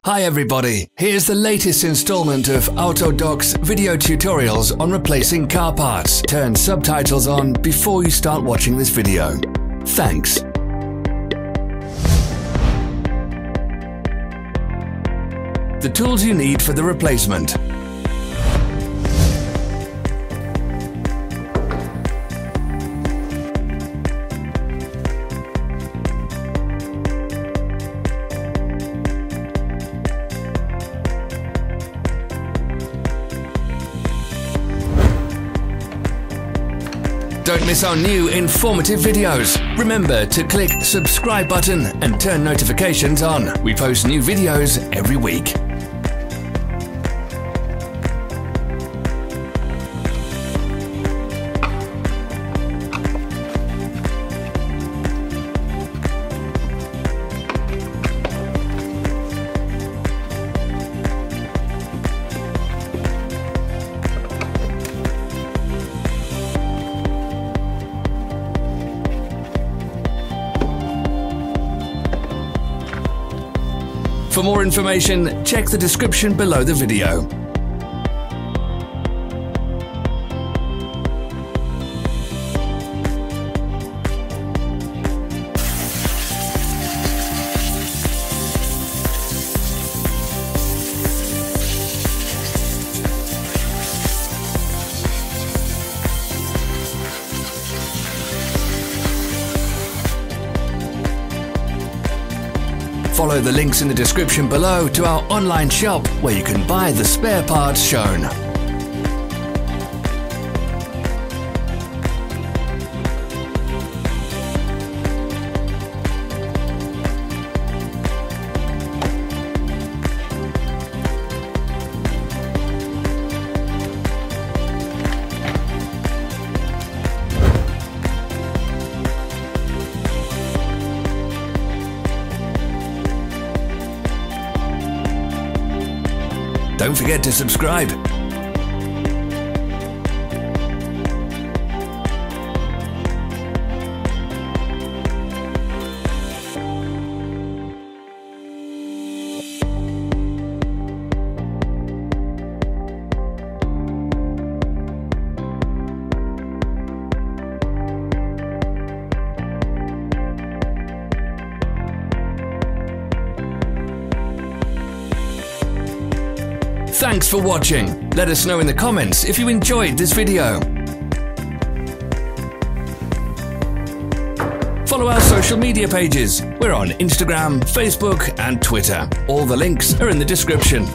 Hi everybody, here's the latest installment of Autodoc's video tutorials on replacing car parts. Turn subtitles on before you start watching this video. Thanks. The tools you need for the replacement. Don't miss our new informative videos. Remember to click subscribe button and turn notifications on. We post new videos every week. For more information, check the description below the video. Follow the links in the description below to our online shop where you can buy the spare parts shown. Don't forget to subscribe. Thanks for watching. Let us know in the comments if you enjoyed this video. Follow our social media pages. We're on Instagram, Facebook and Twitter. All the links are in the description.